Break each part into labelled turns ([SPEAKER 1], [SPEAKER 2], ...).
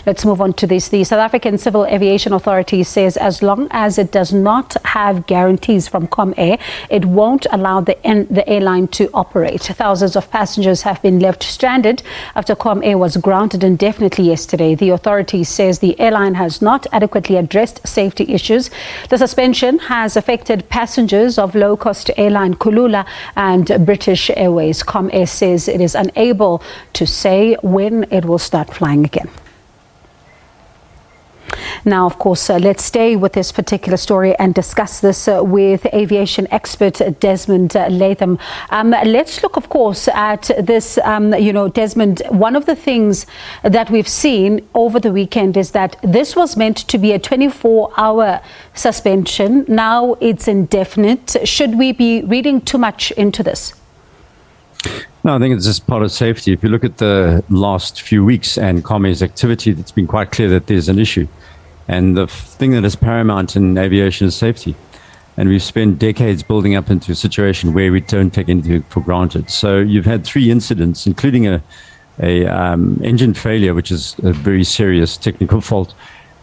[SPEAKER 1] Let's move on to this. The South African Civil Aviation Authority says as long as it does not have guarantees from Comair, it won't allow the airline to operate. Thousands of passengers have been left stranded after Comair was grounded indefinitely yesterday. The authority says the airline has not adequately addressed safety issues. The suspension has affected passengers of low-cost airline Kulula and British Airways. Comair says it is unable to say when it will start flying again. Now, of course, let's stay with this particular story and discuss this with aviation expert Desmond Latham. Let's look, of course, at this, Desmond, one of the things that we've seen over the weekend is that this was meant to be a 24-hour suspension. Now it's indefinite. Should we be reading too much into this?
[SPEAKER 2] No, I think it's just part of safety. If you look at the last few weeks and Comair's activity, it's been quite clear that there's an issue. And the thing that is paramount in aviation is safety. And we've spent decades building up into a situation where we don't take anything for granted. So you've had 3 incidents, including a engine failure, which is a very serious technical fault.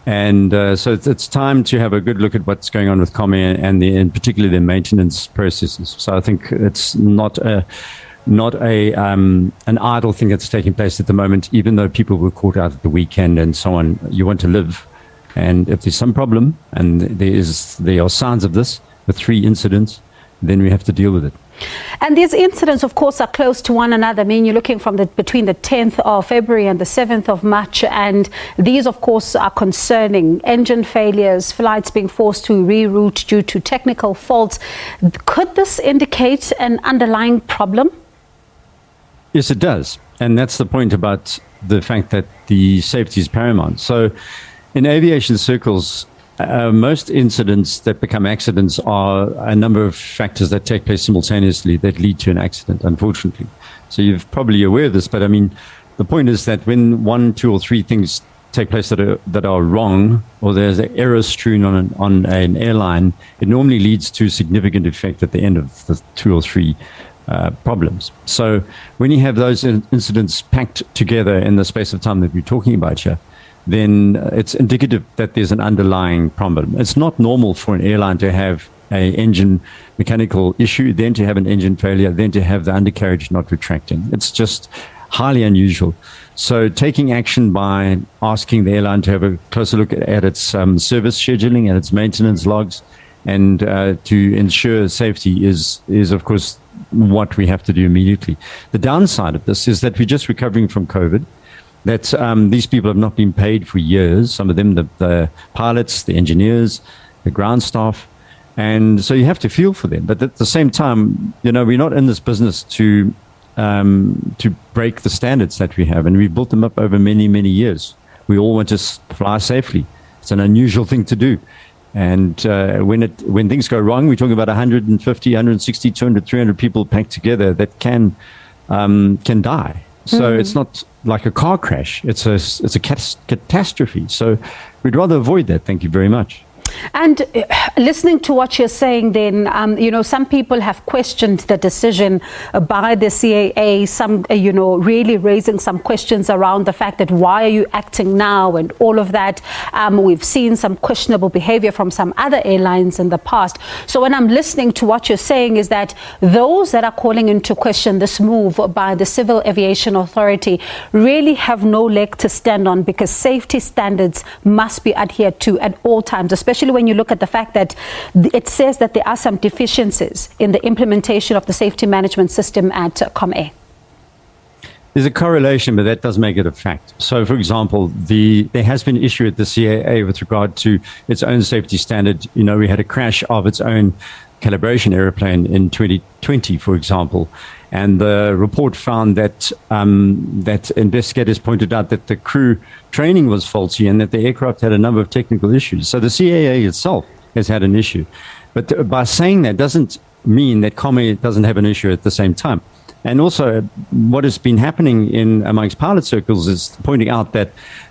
[SPEAKER 2] And so it's time to have a good look at what's going on with Comair and particularly their maintenance processes. So I think it's not an idle thing that's taking place at the moment, even though people were caught out at the weekend and so on. You want to live. And if there's some problem, and there are signs of this with 3 incidents, then we have to deal with it.
[SPEAKER 1] And these incidents, of course, are close to one another. I mean, you're looking from between the 10th of February and the 7th of March, and these, of course, are concerning. Engine failures, flights being forced to reroute due to technical faults. Could this indicate an underlying problem?
[SPEAKER 2] Yes, it does. And that's the point about the fact that the safety is paramount. So in aviation circles, most incidents that become accidents are a number of factors that take place simultaneously that lead to an accident, unfortunately. So you're probably aware of this, but I mean, the point is that when 1, 2, or 3 things take place that are wrong, or there's errors strewn on an airline, it normally leads to significant effect at the end of the 2 or 3 problems. So when you have those incidents packed together in the space of time that we're talking about here, then it's indicative that there's an underlying problem. It's not normal for an airline to have an engine mechanical issue, then to have an engine failure, then to have the undercarriage not retracting. It's just highly unusual. So taking action by asking the airline to have a closer look at its service scheduling and its maintenance logs, and to ensure safety is of course what we have to do immediately. The downside of this is that we're just recovering from COVID, that these people have not been paid for years, some of them, the pilots, the engineers, the ground staff, and so you have to feel for them. But at the same time, we're not in this business to break the standards that we have, and we've built them up over many, many years. We all want to fly safely. It's an unusual thing to do. And when things go wrong, we're talking about 150, 160, 200, 300 people packed together that can die. So it's not like a car crash. It's a catastrophe. So we'd rather avoid that. Thank you very much.
[SPEAKER 1] And listening to what you're saying then, some people have questioned the decision by the CAA, some, really raising some questions around the fact that why are you acting now and all of that. We've seen some questionable behavior from some other airlines in the past. So when I'm listening to what you're saying is that those that are calling into question this move by the Civil Aviation Authority really have no leg to stand on, because safety standards must be adhered to at all times, especially when you look at the fact that it says that there are some deficiencies in the implementation of the safety management system at Comair.
[SPEAKER 2] There's a correlation, but that does make it a fact. So, for example, there has been an issue at the CAA with regard to its own safety standard. We had a crash of its own calibration airplane in 2020, for example. And the report found that investigators pointed out that the crew training was faulty and that the aircraft had a number of technical issues. So the CAA itself has had an issue. But by saying that doesn't mean that Comair doesn't have an issue at the same time. And also what has been happening amongst pilot circles is pointing out that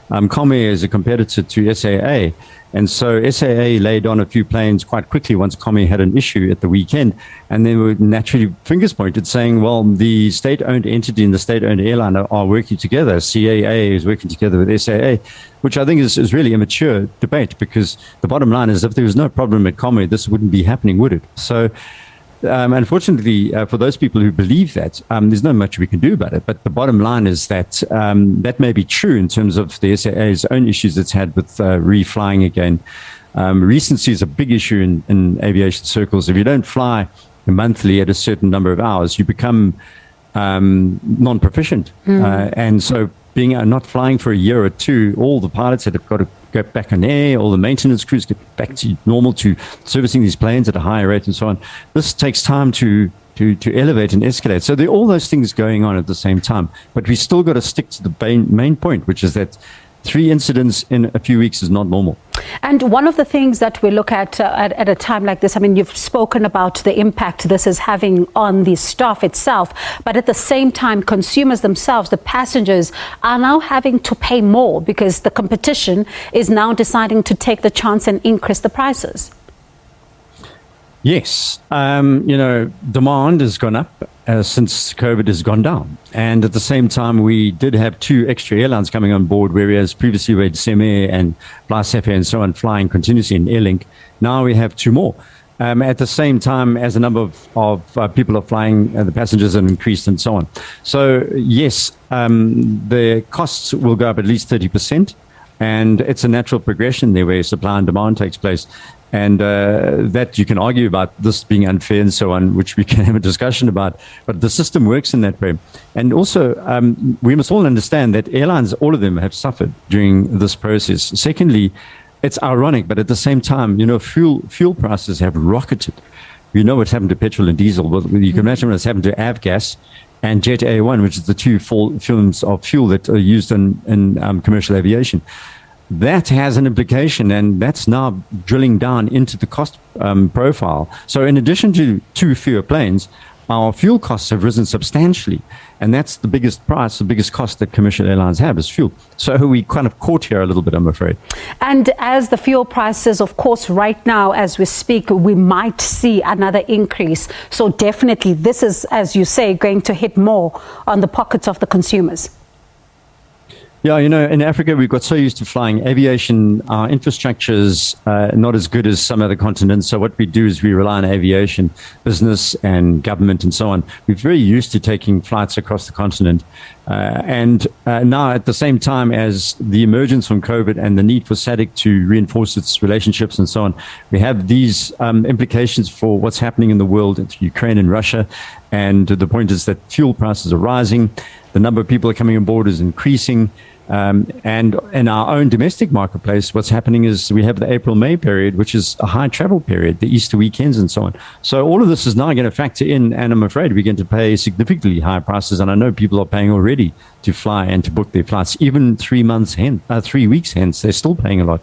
[SPEAKER 2] Comair is a competitor to SAA. And so SAA laid on a few planes quite quickly once Comair had an issue at the weekend. And then were naturally fingers pointed saying, well, the state-owned entity and the state-owned airline are working together. CAA is working together with SAA, which I think is really a mature debate, because the bottom line is if there was no problem at Comair, this wouldn't be happening, would it? So unfortunately, for those people who believe that, there's not much we can do about it. But the bottom line is that that may be true in terms of the SAA's own issues it's had with reflying again. Recency is a big issue in aviation circles. If you don't fly monthly at a certain number of hours, you become non-proficient. And so being not flying for a year or two, all the pilots that have got to get back on air, all the maintenance crews get back to normal, to servicing these planes at a higher rate and so on. This takes time to elevate and escalate. So there are all those things going on at the same time. But we still got to stick to the main point, which is that 3 incidents in a few weeks is not normal.
[SPEAKER 1] And one of the things that we look at a time like this, I mean, you've spoken about the impact this is having on the staff itself, but at the same time, consumers themselves, the passengers, are now having to pay more because the competition is now deciding to take the chance and increase the prices.
[SPEAKER 2] Yes. Demand has gone up since COVID has gone down. And at the same time, we did have 2 extra airlines coming on board, whereas previously we had Comair and Flysafair and so on flying continuously in Airlink. Now we have 2 more. At the same time as the number of people are flying, the passengers have increased and so on. So, yes, the costs will go up at least 30%. And it's a natural progression there where supply and demand takes place. And that you can argue about this being unfair and so on, which we can have a discussion about. But the system works in that way. And also, we must all understand that airlines, all of them, have suffered during this process. Secondly, it's ironic, but at the same time, fuel prices have rocketed. You know what's happened to petrol and diesel. Well, you can imagine what's happened to Avgas and Jet A1, which is the 2 forms of fuel that are used in commercial aviation. That has an implication, and that's now drilling down into the cost profile. So in addition to 2 fewer planes, our fuel costs have risen substantially. And that's the biggest price, the biggest cost that commercial airlines have is fuel. So we kind of caught here a little bit, I'm afraid.
[SPEAKER 1] And as the fuel prices, of course, right now, as we speak, we might see another increase. So definitely this is, as you say, going to hit more on the pockets of the consumers.
[SPEAKER 2] Yeah, in Africa, we've got so used to flying aviation. Our infrastructure's not as good as some other continents. So what we do is we rely on aviation, business and government and so on. We're very used to taking flights across the continent. And now at the same time as the emergence from COVID and the need for SADC to reinforce its relationships and so on, we have these implications for what's happening in the world in Ukraine and Russia. And the point is that fuel prices are rising. The number of people coming on board is increasing. And in our own domestic marketplace, what's happening is we have the April-May period, which is a high travel period, the Easter weekends and so on. So all of this is now going to factor in, and I'm afraid we're going to pay significantly higher prices. And I know people are paying already to fly and to book their flights. Even 3 weeks hence, they're still paying a lot.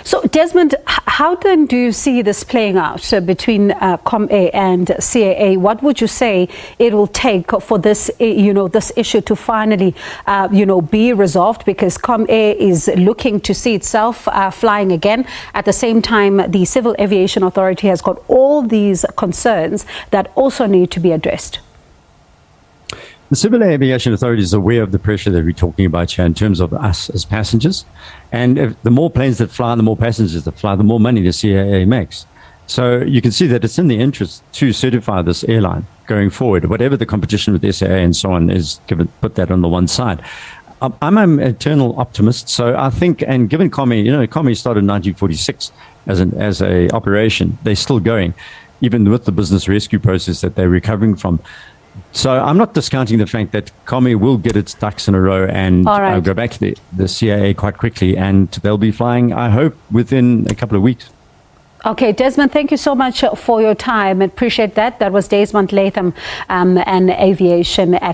[SPEAKER 1] So, Desmond, how then do you see this playing out between Comair and CAA? What would you say it will take for this, this issue to finally, be resolved? Because Comair is looking to see itself flying again. At the same time, the Civil Aviation Authority has got all these concerns that also need to be addressed.
[SPEAKER 2] The Civil Aviation Authority is aware of the pressure that we're talking about here in terms of us as passengers. And if the more planes that fly, the more passengers that fly, the more money the CAA makes. So you can see that it's in the interest to certify this airline going forward, whatever the competition with SAA and so on is, put that on the one side. I'm an eternal optimist. So I think, and given Comair, Comair started in 1946 as a operation, they're still going, even with the business rescue process that they're recovering from. So I'm not discounting the fact that Comair will get its ducks in a row and go back to the CAA quite quickly, and they'll be flying, I hope, within a couple of weeks.
[SPEAKER 1] Okay, Desmond, thank you so much for your time. I appreciate that. That was Desmond Latham, an aviation expert.